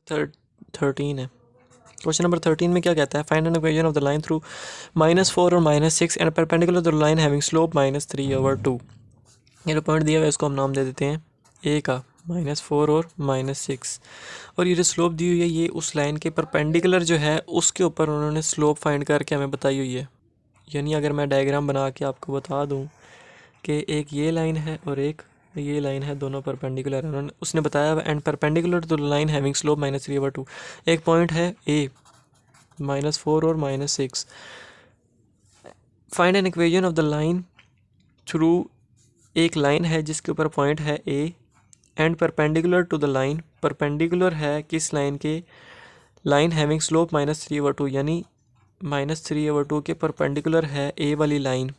13 है। Question number 13 में क्या कहता है, find an equation of the line through -4 और -6 and perpendicular the line having slope -3/2। ये पॉइंट दिया हुआ है, इसको हम नाम दे देते हैं ए का, -4 और -6, और ये जो स्लोप दी हुई है ये उस लाइन के परपेंडिकुलर जो है उसके ऊपर उन्होंने स्लोप फाइंड करके हमें बताई हुई है। यानी अगर मैं डायग्राम बना के आपको बता दूं कि एक ये लाइन है और एक ये लाइन है, दोनों परपेंडिकुलर है, उन्होंने उसने बताया and perpendicular to the line having slope -3/2। एक पॉइंट है ए -4 और -6। Find an equation of the line through, एक लाइन है जिसके ऊपर पॉइंट है A and perpendicular to the line, perpendicular है किस लाइन के, लाइन हैविंग स्लोप -3/2, यानी -3/2 के परपेंडिकुलर है ए वाली लाइन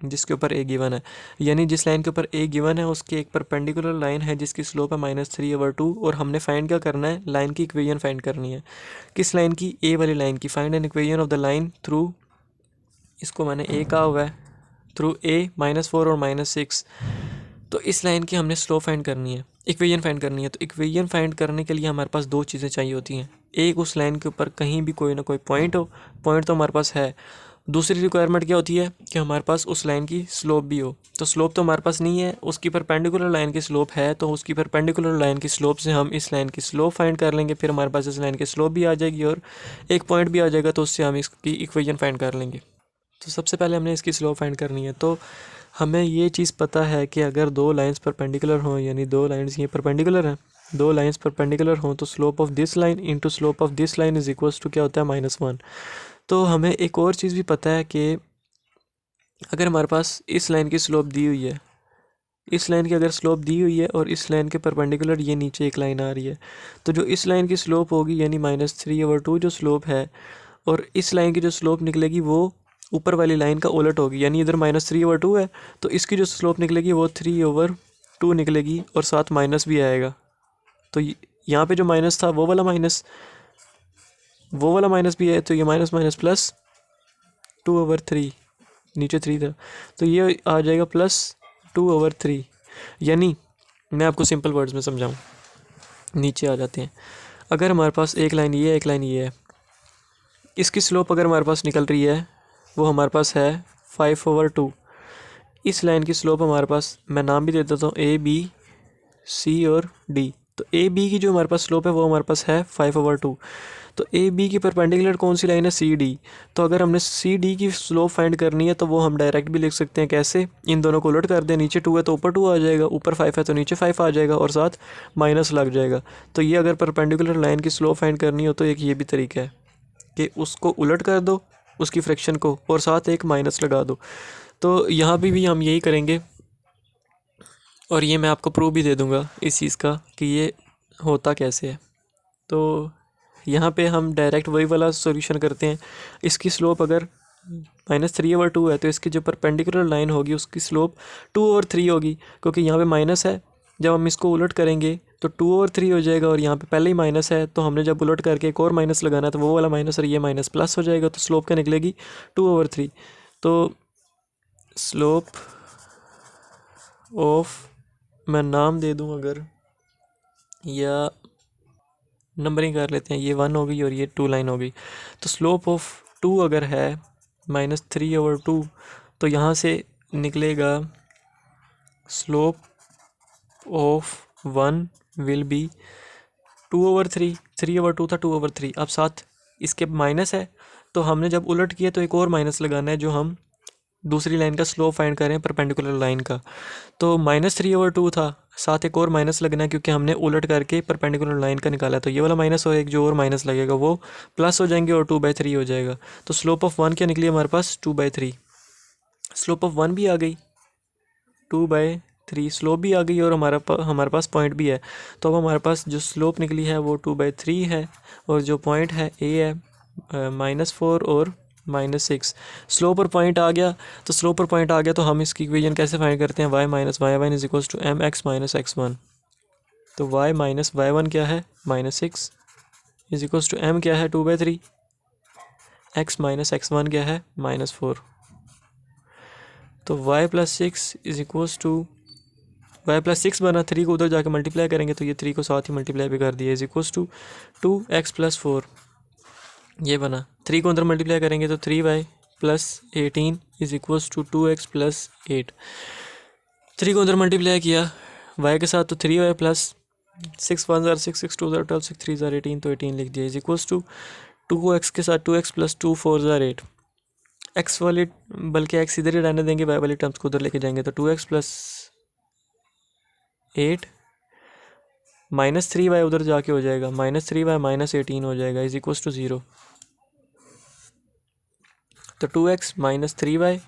जिसके ऊपर ए गिवन है। यानी जिस लाइन के ऊपर ए गिवन है उसके एक परपेंडिकुलर लाइन है जिसकी स्लोप है -3/2, और हमने फाइंड क्या करना है, लाइन की इक्वेशन फाइंड करनी है। किस लाइन की, ए वाली लाइन की। Find an equation of the line through, इसको मैंने ए कहा हुआ है, थ्रू ए -4 और -6। तो इस लाइन की हमने स्लोप फाइंड करनी है, इक्वेशन फाइंड करनी है। तो इक्वेशन फाइंड करने के लिए हमारे पास दो चीज़ें चाहिए होती हैं, एक उस लाइन के ऊपर कहीं भी कोई ना कोई पॉइंट हो, पॉइंट तो हमारे पास है। दूसरी रिक्वायरमेंट क्या होती है कि हमारे पास उस लाइन की स्लोप भी हो। तो स्लोप तो हमारे पास नहीं है, उसकी परपेंडिकुलर लाइन की स्लोप है, तो उसकी परपेंडिकुलर लाइन की स्लोप से हम इस लाइन की स्लोप फाइंड कर लेंगे, फिर हमारे पास इस लाइन की स्लोप भी आ जाएगी और एक पॉइंट भी आ जाएगा, तो उससे हम इसकी इक्वेशन फाइंड कर लेंगे। तो सबसे पहले हमने इसकी स्लोप फाइंड करनी है। तो हमें ये चीज़ पता है कि अगर दो लाइंस परपेंडिकुलर हों, यानी दो लाइंस ये परपेंडिकुलर हैं, दो लाइंस परपेंडिकुलर हों, तो slope of this line into slope of this line is equals to क्या होता है, -1। तो हमें एक और चीज़ भी पता है कि अगर हमारे पास इस लाइन की स्लोप दी हुई है, इस लाइन की अगर स्लोप दी हुई है और इस लाइन के परपेंडिकुलर ये नीचे एक लाइन आ रही है, तो जो इस लाइन की स्लोप होगी यानी -3/2 जो स्लोप है, और इस लाइन की जो स्लोप निकलेगी वो ऊपर वाली लाइन का उलट होगी। यानी इधर -3/2 है तो इसकी जो स्लोप निकलेगी वो 3/2 निकलेगी, और साथ माइनस भी आएगा। तो यहाँ पे जो माइनस था वो वाला माइनस भी है, तो ये माइनस माइनस प्लस 2/3, नीचे 3 था तो ये आ जाएगा +2/3। यानी मैं आपको सिंपल वर्ड्स में समझाऊँ, नीचे आ जाते हैं। अगर हमारे पास एक लाइन ये है, एक लाइन ये है, इसकी स्लोप अगर हमारे पास निकल रही है वो हमारे पास है 5/2। इस लाइन की स्लोप हमारे पास, मैं नाम भी दे देता हूँ A B C और D। तो A B की जो हमारे पास स्लोप है वो हमारे पास है 5/2। तो A B की परपेंडिकुलर कौन सी लाइन है, C D। तो अगर हमने C D की स्लोप फाइंड करनी है तो वो हम डायरेक्ट भी लिख सकते हैं। कैसे, इन दोनों को उलट कर दें, नीचे 2 है तो ऊपर 2 आ जाएगा, ऊपर 5 है तो नीचे 5 आ जाएगा, और साथ माइनस लग जाएगा। तो ये अगर परपेंडिकुलर लाइन की स्लोप फाइंड करनी हो तो एक ये भी तरीका है कि उसको उलट कर दो, उसकी फ्रैक्शन को, और साथ एक माइनस लगा दो। तो यहाँ भी हम यही करेंगे, और ये मैं आपको प्रूव भी दे दूँगा इस चीज़ का कि ये होता कैसे है। तो यहाँ पे हम डायरेक्ट वही वाला सॉल्यूशन करते हैं। इसकी स्लोप अगर -3/2 है तो इसकी जो परपेंडिकुलर लाइन होगी उसकी स्लोप 2/3 होगी, क्योंकि यहाँ पे माइनस है। जब हम इसको उलट करेंगे तो 2/3 हो जाएगा, और यहाँ पे पहले ही माइनस है तो हमने जब उलट करके एक और माइनस लगाना है तो वो वाला माइनस और ये माइनस प्लस हो जाएगा, तो स्लोप क्या निकलेगी 2/3। तो स्लोप ऑफ, मैं नाम दे दूँ अगर, या नंबरिंग कर लेते हैं, ये 1 हो गई और ये 2 लाइन हो गई। तो स्लोप ऑफ 2 अगर है -3/2, तो यहाँ से निकलेगा स्लोप ऑफ 1 विल बी 2/3, 3/2 था 2/3। अब साथ इसके माइनस है तो हमने जब उलट किया तो एक और माइनस लगाना है, जो हम दूसरी लाइन का स्लोप फाइंड करें परपेंडिकुलर लाइन का। तो -3/2 था, साथ एक और माइनस लगना है क्योंकि हमने उलट करके परपेंडिकुलर लाइन का निकाला। तो ये वाला माइनस और एक जो और माइनस लगेगा वो प्लस हो जाएंगे और 2/3 हो जाएगा। तो स्लोप ऑफ 1 क्या निकली हमारे पास, 2/3। स्लोप ऑफ 1 भी आ गई, 2/3 स्लोप भी आ गई, और हमारे पास पॉइंट भी है। तो अब हमारे पास जो स्लोप निकली है वो 2/3 है, और जो पॉइंट है ए है -4 और -6। स्लोप और पॉइंट आ गया, तो स्लोप और पॉइंट आ गया तो हम इसकी इक्वेशन कैसे फाइंड करते हैं, y - y1 is equals to mx - x1। तो y - y1 क्या है, -6 इज इक्वल्स टू m क्या है, 2/3, x - x1 क्या है, -4। तो y + 6 is equals to y plus 6 बना, 3 को उधर जाके मल्टीप्लाई करेंगे तो ये 3 को साथ ही मल्टीप्लाई भी कर दिया, is equals to 2x plus 4, ये बना। 3 को अंदर मल्टीप्लाई करेंगे तो 3y plus 18 is equals to 2x plus 8। 3 को अंदर मल्टीप्लाई किया y के साथ तो 3y प्लस 6 1 ज़ार 6 6 2 ज़ार 12 6 3 ज़ार 18, तो 18 लिख दिया, इज इक्वल्स टू 2x के साथ 2x प्लस 2 4 ज़ार 8। x वाली, बल्कि x इधर ही रहने देंगे, y वाली टर्म्स को उधर लेके जाएंगे तो 2x प्लस 8 माइनस 3y उधर जाके हो जाएगा, माइनस 3y माइनस 18 हो जाएगा, इज इक्वल्स टू 0। तो 2x माइनस 3y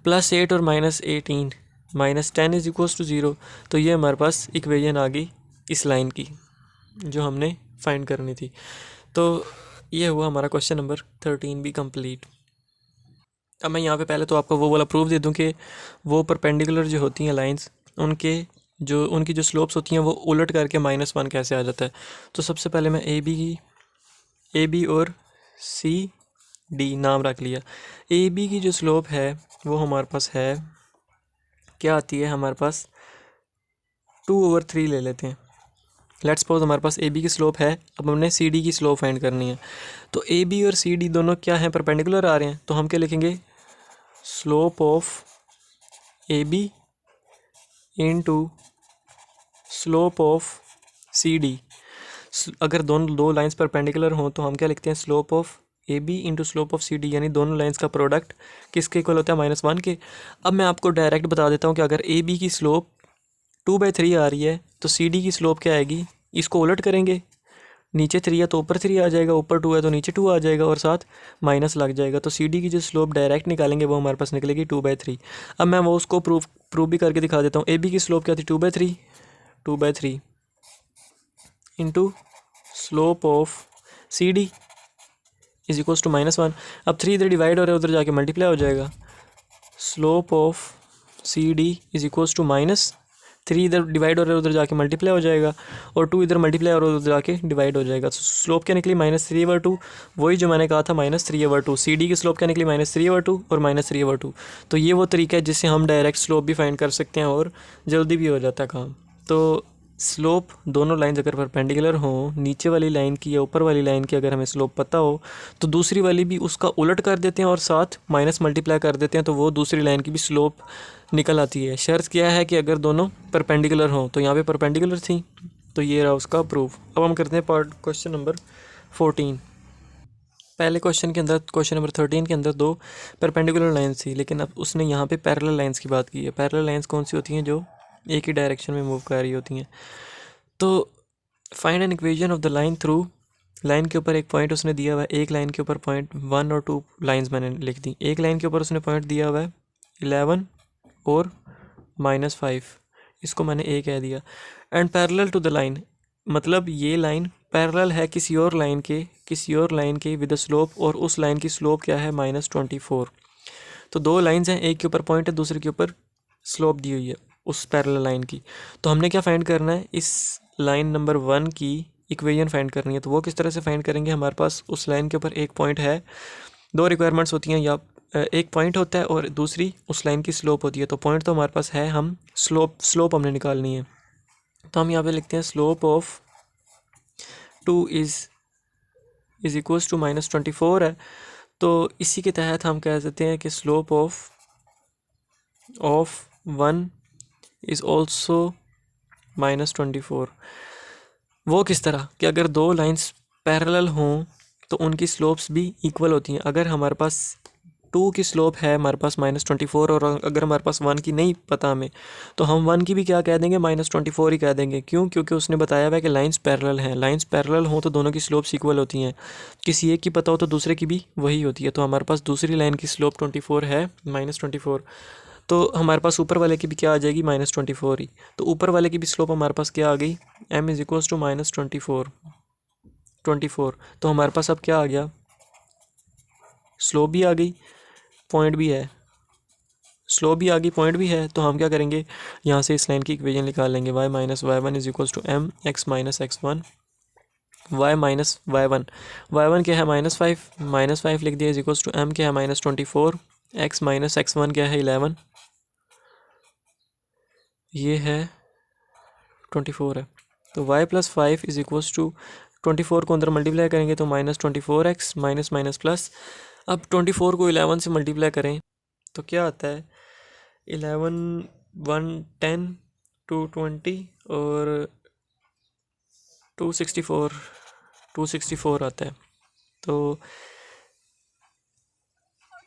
प्लस 8 और minus 18 minus 10 is equals to 0। तो ये हमारे पास इक्वेशन आ गई इस लाइन की जो हमने फाइंड करनी थी। तो ये हुआ हमारा क्वेश्चन नंबर 13 भी कंप्लीट। अब मैं यहाँ पे पहले तो आपको वो वाला प्रूफ दे दूँ कि वो परपेंडिकुलर जो होती हैं लाइंस, उनकी जो स्लोप्स होती हैं वो उलट करके -1 कैसे आ जाता है। तो सबसे पहले मैं ए बी और सी डी नाम रख लिया। ए बी की जो स्लोप है वो हमारे पास है, क्या आती है हमारे पास, 2/3 ले लेते हैं। लेट्स सपोज हमारे पास ए बी की स्लोप है, अब हमने सी डी की स्लोप फाइंड करनी है। तो ए बी और सी डी दोनों क्या हैं, परपेंडिकुलर आ रहे हैं, तो हम क्या लिखेंगे, slope of A B into slope of C D. अगर दोनों दो लाइंस परपेंडिकुलर हों तो हम क्या लिखते हैं, slope of A B into slope of C D, यानी दोनों लाइंस का प्रोडक्ट किसके इक्वल होता है, -1 के। अब मैं आपको डायरेक्ट बता देता हूँ कि अगर ए बी की स्लोप 2/3 आ रही है तो सी डी की स्लोप क्या आएगी, इसको उलट करेंगे, नीचे 3 है तो ऊपर 3 आ जाएगा, ऊपर 2 है तो नीचे 2 आ जाएगा और साथ माइनस लग जाएगा। तो सी डी की जो स्लोप डायरेक्ट निकालेंगे वो हमारे पास निकलेगी 2/3। अब मैं वो उसको प्रूव भी करके दिखा देता हूँ। ए बी की स्लोप क्या थी, 2/3 into slope of C D is equals to -1। अब 3 इधर डिवाइड हो रहा है, उधर जाके मल्टीप्लाई हो जाएगा, slope of C D is equals to -3 इधर डिवाइड हो रहा है, उधर जाके मल्टीप्लाई हो जाएगा, और 2 इधर मल्टीप्लाई और उधर जाके डिवाइड हो जाएगा। स्लोप क्या निकली, -3/2, वही जो मैंने कहा था -3/2। सी डी की स्लोप क्या निकली, -3/2 और -3/2। तो ये वो तरीका है जिससे हम डायरेक्ट स्लोप भी फाइंड कर सकते हैं और जल्दी भी हो जाता है काम। तो स्लोप दोनों लाइंस अगर परपेंडिकुलर हों, नीचे वाली लाइन की या ऊपर वाली लाइन की अगर हमें स्लोप पता हो तो दूसरी वाली भी उसका उलट कर देते हैं और साथ माइनस मल्टीप्लाई कर देते हैं, तो वो दूसरी लाइन की भी स्लोप निकल आती है। शर्त क्या है कि अगर दोनों परपेंडिकुलर हों, तो यहाँ पे परपेंडिकुलर थी तो ये रहा उसका प्रूफ। अब हम करते हैं क्वेश्चन नंबर 14। पहले क्वेश्चन के अंदर, क्वेश्चन नंबर 13 के अंदर 2 परपेंडिकुलर लाइन्स थी, लेकिन अब उसने यहाँ पे पैरेलल लाइन्स की बात की है। पैरेलल लाइन्स कौन सी होती हैं, जो एक ही डायरेक्शन में मूव कर रही होती हैं। तो find an equation of the line through, line के ऊपर एक पॉइंट उसने दिया हुआ है, एक लाइन के ऊपर पॉइंट 1 और 2 लाइंस मैंने लिख दी। एक लाइन के ऊपर उसने पॉइंट दिया हुआ है 11 और -5, इसको मैंने ए कह दिया। And parallel to the line, मतलब ये लाइन पैरेलल है किसी और लाइन के विद द स्लोप, और उस लाइन की स्लोप क्या है, -24। तो 2 लाइंस हैं, एक के ऊपर पॉइंट है, दूसरे के ऊपर स्लोप दी हुई है उस पैरेलल लाइन की। तो हमने क्या फाइंड करना है, इस लाइन नंबर 1 की इक्वेशन फाइंड करनी है। तो वो किस तरह से फाइंड करेंगे, हमारे पास उस लाइन के ऊपर एक पॉइंट है, 2 रिक्वायरमेंट्स होती हैं, या एक पॉइंट होता है और दूसरी उस लाइन की स्लोप होती है। तो पॉइंट तो हमारे पास है, हम स्लोप हमने निकालनी है। तो हम यहाँ पे लिखते हैं slope of 2 is equals to -24 है। तो इसी के तहत हम कह सकते हैं कि स्लोप ऑफ 1 इज़ ऑल्सो -24। वो किस तरह कि अगर 2 लाइंस पैरेलल हों तो उनकी स्लोप्स भी इक्वल होती हैं। अगर हमारे पास 2 की स्लोप है हमारे पास -24, और अगर हमारे पास 1 की नहीं पता हमें, तो हम 1 की भी क्या कह देंगे, -24 ही कह देंगे। क्यों, क्योंकि उसने बताया हुआ है कि लाइंस पैरेलल हैं। लाइंस पैरेलल हों तो दोनों की स्लोप्स इक्वल होती हैं, किसी एक की पता हो तो दूसरे की भी वही होती है। तो हमारे पास दूसरी लाइन की स्लोप 24 है, -24। तो हमारे पास ऊपर वाले की भी क्या आ जाएगी, -24 ही। तो ऊपर वाले की भी स्लोप हमारे पास क्या आ गई, m इज इक्वल्स टू -24। तो हमारे पास अब क्या आ गया, स्लोप भी आ गई, पॉइंट भी है, स्लोप भी आ गई, पॉइंट भी है। तो हम क्या करेंगे, यहाँ से इस लाइन की इक्वेशन निकाल लेंगे, y minus y1 is equals to m x minus x1, y minus y1 क्या है, -5 लिख दिया, इज इक्वल्स टू m क्या है, -24, x माइनस x1 क्या है, 11, ये है 24 है। तो y plus 5 is equals to 24 को अंदर मल्टीप्लाई करेंगे तो -24x माइनस माइनस प्लस। अब 24 को 11 से मल्टीप्लाई करें तो क्या आता है, 11 1 10 2 20 और 264 आता है। तो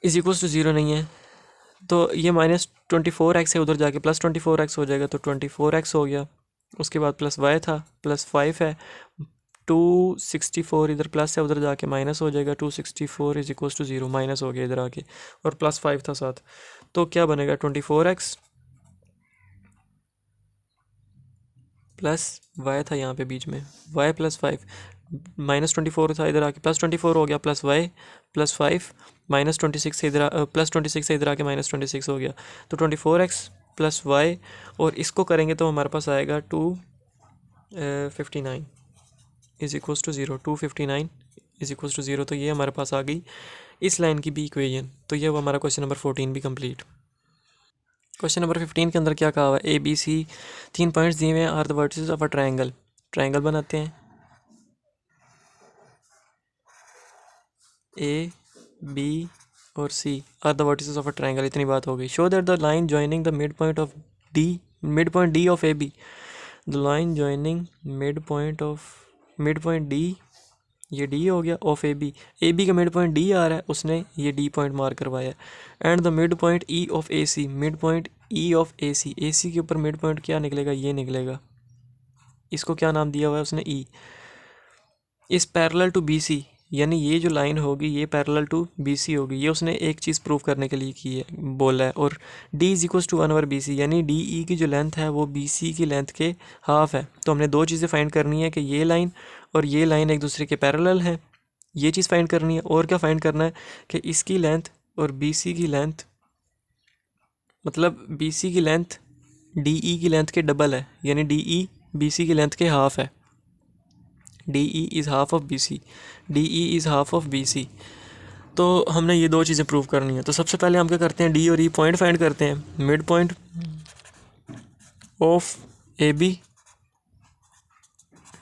इज इक्वल्स टू 0 नहीं है, तो ये -24x है, उधर जाके +24x हो जाएगा, तो 24x हो गया। उसके बाद प्लस y था, प्लस 5 है, 264 इधर प्लस है, उधर जाके माइनस हो जाएगा। 264 इज इक्वल्स टू 0, माइनस हो गया इधर आके, और प्लस 5 था साथ। तो क्या बनेगा, 24x प्लस y था यहाँ पे बीच में, y प्लस 5, -24 था इधर आके +24 हो गया, प्लस y प्लस 5 -26 से इधर +26 से इधर आके -26 हो गया। तो 24x प्लस y, और इसको करेंगे तो हमारे पास आएगा 259 is equals to 0। 259 is equals to 0। तो ये हमारे पास आ गई इस लाइन की भी इक्वेशन। तो ये वो हमारा क्वेश्चन नंबर 14 भी कंप्लीट। क्वेश्चन नंबर 15 के अंदर क्या कहा हुआ है, ए बी सी 3 पॉइंट्स दिए हुए हैं, are the vertices of a triangle. Triangle बनाते हैं, ए बी और C are the vertices of a triangle. इतनी बात हो गई। Show that the line joining the mid point of D, mid point D of A B, the line joining mid point D, ये D हो गया, of A B का mid point D आ रहा है, उसने ये डी पॉइंट मार्क करवाया है। And the mid point E of A C, mid point E of A C के ऊपर मिड पॉइंट क्या निकलेगा, ये निकलेगा। इसको क्या नाम दिया हुआ है उसने, ई। इस पैरेलल टू बी सी, यानी ये जो लाइन होगी ये पैरेलल टू बी सी होगी। ये उसने एक चीज़ प्रूव करने के लिए की है, बोला है। और D is equals to 1 B C, यानी डी ई की जो लेंथ है वो बी सी की लेंथ के हाफ है। तो हमने दो चीज़ें फाइंड करनी है कि ये लाइन और ये लाइन एक दूसरे के पैरेलल है, ये चीज़ फाइंड करनी है। और क्या फाइंड करना है कि इसकी लेंथ और बी सी की लेंथ, मतलब बी सी की लेंथ डी ई की लेंथ के डबल है, यानी डी ई बी सी की लेंथ के हाफ है। D E is half of B C, D E is half of B C. तो हमने ये दो चीज़ें प्रूव करनी है। तो सबसे पहले हम क्या करते हैं, डी और ई पॉइंट फाइंड करते हैं। Mid point of A B,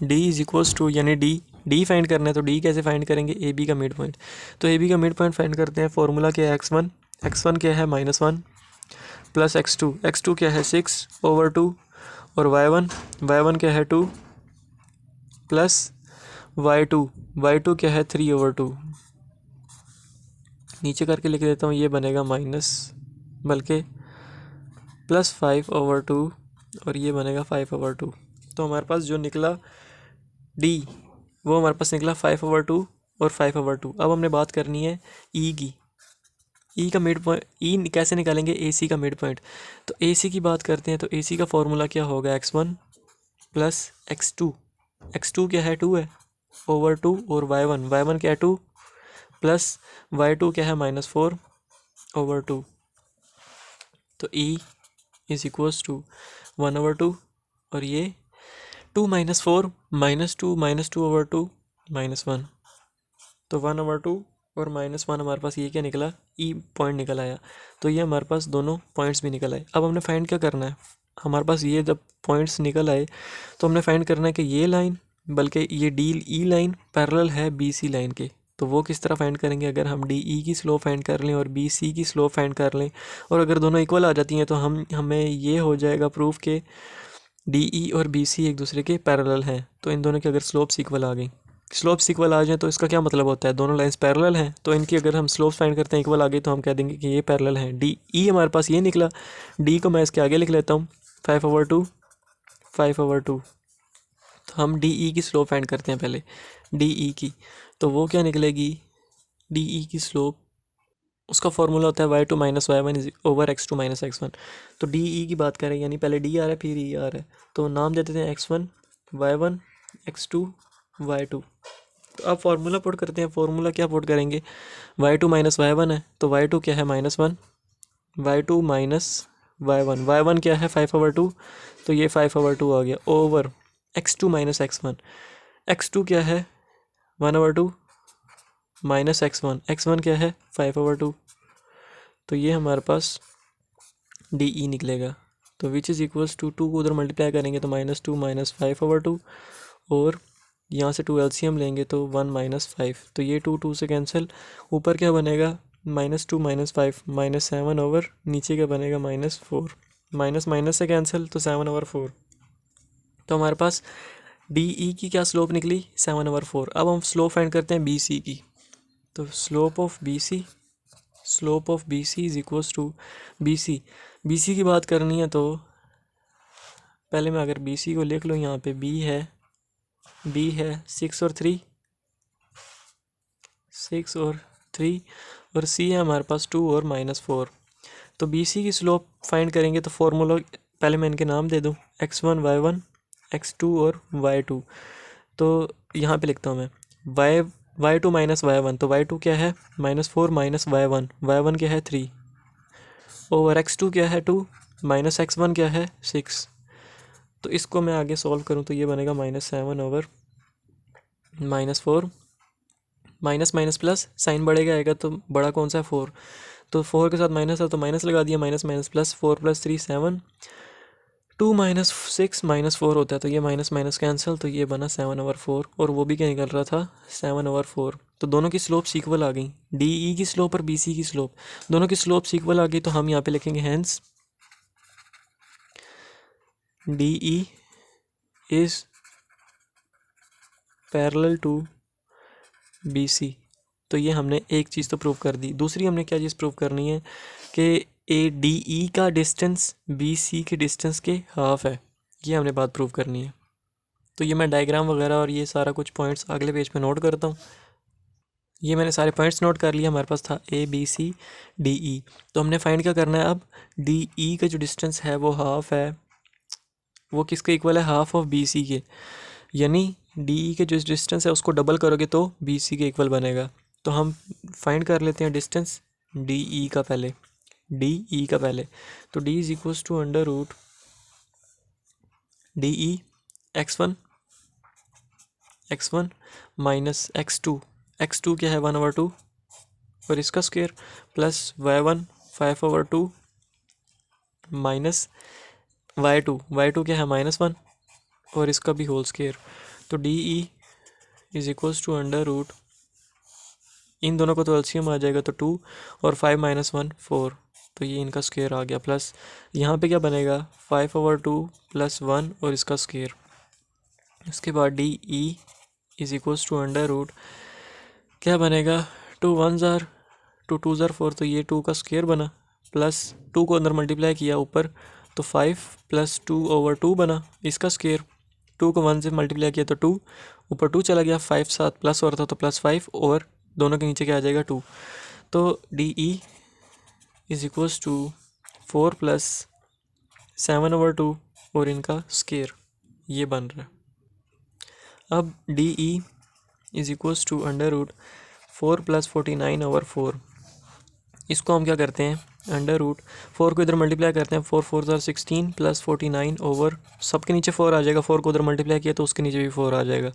D is equals to, यानी डी फाइंड करना है, तो डी कैसे फाइंड करेंगे, ए बी का मिड पॉइंट। तो ए बी का मिड पॉइंट फाइंड करते हैं। फॉर्मूला क्या है, x1 क्या है -1 प्लस x2 क्या है 6/2, और y1 क्या है 2 प्लस y2 क्या है 3/2। नीचे करके लिख देता हूँ, ये बनेगा माइनस, बल्कि +5/2, और ये बनेगा 5/2। तो हमारे पास जो निकला डी, वो हमारे पास निकला 5/2 और 5/2। अब हमने बात करनी है ई की। ई का मिड पॉइंट, ई कैसे निकालेंगे, ए सी का मिड पॉइंट। तो ए सी की बात करते हैं, तो ए सी का फॉर्मूला क्या होगा, x1 प्लस x2 क्या है 2 है /2, और y1 क्या है 2 प्लस y2 क्या है -4/2। तो E इज इक्वल्स टू 1/2, और ये 2 - 4 -2/2 -1, तो 1/2 और -1 हमारे पास ये क्या निकला, ई पॉइंट निकल आया। तो ये हमारे पास दोनों पॉइंट्स भी निकल आए। अब हमने फाइंड क्या करना है, हमारे पास ये जब पॉइंट्स निकल आए तो हमने फाइंड करना है कि ये लाइन, बल्कि ये डी ई लाइन पैरेलल है बी सी लाइन के। तो वो किस तरह फाइंड करेंगे, अगर हम डी ई की स्लोप फाइंड कर लें और बी सी की स्लोप फाइंड कर लें, और अगर दोनों इक्वल आ जाती हैं तो हमें ये हो जाएगा प्रूफ के डी ई और बी सी एक दूसरे के पैरेलल हैं। तो इन दोनों की अगर स्लोप्स इक्वल आ गई, स्लोप्स इक्वल आ जाए तो इसका क्या मतलब होता है, दोनों लाइंस पैरेलल हैं, तो इनकी अगर हम स्लोप्स फाइंड करते हैं इक्वल आ गई तो हम कह देंगे कि ये पैरेलल हैं। डी ई हमारे पास ये निकला, डी को मैं इसके आगे लिख लेता हूँ 5/2। तो हम डी ई की स्लोप फाइंड करते हैं पहले, डी ई की। तो वो क्या निकलेगी, डी ई की स्लोप, उसका फॉर्मूला होता है y2 - y1 x2 - x1। तो डी ई की बात करें, यानी पहले डी आ रहा है फिर ई आ रहा है, तो नाम दे देते हैं x1 y1 x2 y2। तो अब फार्मूला पुट करते हैं। फार्मूला क्या पुट करेंगे, y2 - y1 है, तो y2 क्या है -1, y2 - y1 क्या है 5/2, तो ये 5/2 आ गया, ओवर x2 - x1 क्या है 1/2 माइनस x1 क्या है 5/2। तो ये हमारे पास डी ई निकलेगा। तो which is equals to, two को उधर मल्टीप्लाई करेंगे तो -2 -5/2, और यहाँ से 2 LCM लेंगे तो 1 -5, तो ये 2 2 से कैंसिल, ऊपर क्या बनेगा -2 -5 -7, नीचे क्या बनेगा -4, माइनस माइनस से कैंसिल तो 7/4। तो हमारे पास डी ई की क्या स्लोप निकली 7/4। अब हम स्लोप फाइंड करते हैं बी सी की। तो slope of B C is equals to B C की बात करनी है तो पहले मैं अगर बी सी को लिख लूँ, यहाँ पे बी है 6 और 3, 6 और 3, और सी है हमारे पास 2 और -4। तो बी सी की स्लोप फाइंड करेंगे तो फॉर्मूला पहले मैं इनके नाम दे दूँ, x1 y1 x2 और y2। तो यहाँ पे लिखता हूँ मैं y2 माइनस y1, तो y2 क्या है -4 माइनस y1 क्या है 3, ओवर x2 क्या है 2, माइनस x1 क्या है 6। तो इसको मैं आगे सॉल्व करूँ तो ये बनेगा -7/4, माइनस माइनस प्लस, साइन बढ़ेगा आएगा तो बड़ा कौन सा है 4, तो 4 के साथ माइनस है तो माइनस लगा दिया, माइनस माइनस प्लस, 4 + 3 7, 2 - 6 -4 होता है, तो ये माइनस माइनस कैंसिल, तो ये बना 7/4, और वो भी क्या निकल रहा था 7/4। तो दोनों की स्लोप इक्वल आ गई, डी ई की स्लोप और बी सी की स्लोप, दोनों की स्लोप इक्वल आ गई। तो हम यहाँ पे लिखेंगे hence D E is parallel to B C. तो ये हमने एक चीज़ तो प्रूव कर दी। दूसरी हमने क्या चीज़ प्रूव करनी है कि ए डी ई का डिस्टेंस बी सी के डिस्टेंस के हाफ है, ये हमने बात प्रूव करनी है। तो ये मैं डायग्राम वगैरह और ये सारा कुछ पॉइंट्स अगले पेज पे नोट करता हूँ। ये मैंने सारे पॉइंट्स नोट कर लिए, हमारे पास था ए बी सी डी ई। तो हमने फाइंड क्या करना है अब, डी ई का जो डिस्टेंस है वो हाफ है, वो किसके इक्वल है, हाफ ऑफ बी सी के, यानी डी ई के जो डिस्टेंस है उसको डबल करोगे तो बी सी के इक्वल बनेगा। तो हम फाइंड कर लेते हैं डिस्टेंस डी ई का पहले, तो D is equals to under root D E x1 minus x2 क्या है 1/2 और इसका square, plus y1 5/2 minus y2 क्या है -1 और इसका भी होल स्क्वायर। तो D E is equals to under root, इन दोनों को तो एलसीएम आ जाएगा तो 2 और 5 - 1 4, तो ये इनका स्क्वायर आ गया, प्लस यहाँ पे क्या बनेगा 5/2 + 1 और इसका स्क्वायर। उसके बाद D E is equals to under root क्या बनेगा 2 1s are 2 2s are 4, तो ये 2 का स्क्वायर बना, प्लस 2 को अंदर मल्टीप्लाई किया ऊपर तो 5 + 2/2 बना, इसका स्क्वायर 2 को 1 से मल्टीप्लाई किया तो 2 ऊपर 2 चला गया, 5 साथ प्लस हो रहा था तो +5 और दोनों के नीचे क्या आ जाएगा 2। तो D E is equals to 4 + 7/2 और इनका स्क्वायर, ये बन रहा है। अब D E is equals to under root 4 + 49/4, इसको हम क्या करते हैं अंडर रूट 4 को इधर मल्टीप्लाई करते हैं, 4 4s are 16 + 49 ओवर सबके नीचे 4 आ जाएगा, 4 को उधर मल्टीप्लाई किया तो उसके नीचे भी 4 आ जाएगा।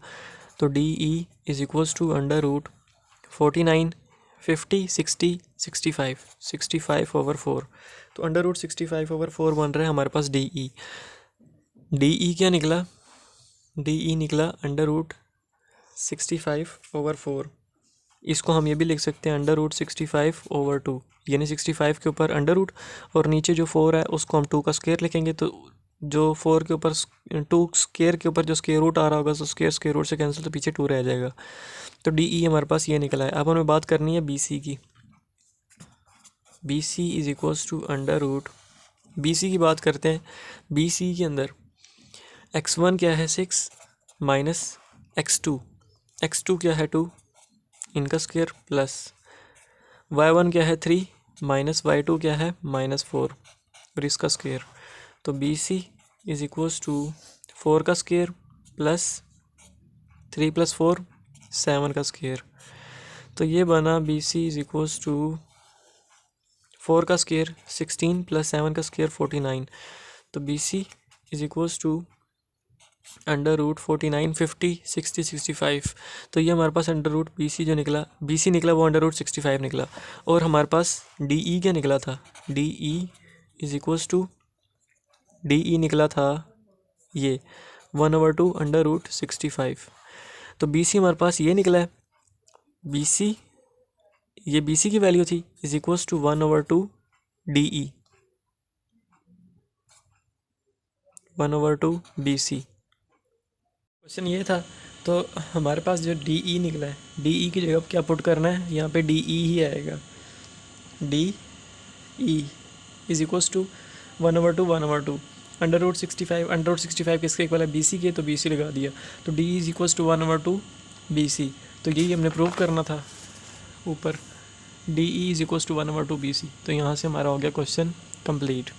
तो D E is equals to under root 49 50 60 65/4, तो अंडर रूट 65/4 बन रहा है हमारे पास डी ई क्या निकला, डी ई निकला अंडर रूट 65/4। इसको हम ये भी लिख सकते हैं अंडर रूट 65/2, यानी 65 के ऊपर अंडर रूट और नीचे जो 4 है उसको हम 2 का स्क्वायर लिखेंगे, तो जो 4 के ऊपर 2 स्क्वायर के ऊपर जो स्क्वायर रूट आ रहा होगा तो स्क्वायर रूट से कैंसिल, तो पीछे 2 रह जाएगा। तो डी ई हमारे पास ये निकला है। अब हमें बात करनी है बी सी की, B C is equals to under root, B C की बात करते हैं। बी सी के अंदर x1 क्या है 6 माइनस x2 क्या है 2, इनका स्क्वायर, प्लस y1 क्या है 3 माइनस y2 क्या है -4 और इसका स्क्वायर। तो B C is equals to 4 का स्क्वायर प्लस 3 + 4 7 का स्क्वायर। तो ये बना B C is equals to 4 का स्क्वायर 16 + 7 का स्क्वायर 49। तो B C is equals to under root 49 50 60 65। तो ये हमारे पास अंडर रूट बी सी जो निकला, बी सी निकला वो अंडर रूट 65 निकला। और हमारे पास डी ई क्या निकला था, D E is equals to D E निकला था ये 1/2 √65। तो बी सी हमारे पास ये निकला है, बी सी, ये बी सी की वैल्यू थी, is equals to 1/2 D E, 1/2 B C. Question ये था, तो हमारे पास जो डी ई निकला है, डी ई की जगह क्या पुट करना है, यहाँ पे डी ई ही आएगा, D E is equals to 1/2 √65, √65 किसके इक्वल है, बी सी के, तो बी सी लगा दिया, तो D is equals to 1/2 B C. तो यही हमने प्रूव करना था ऊपर, D E is equals to 1/2 B C. तो यहाँ से हमारा हो गया क्वेश्चन कंप्लीट।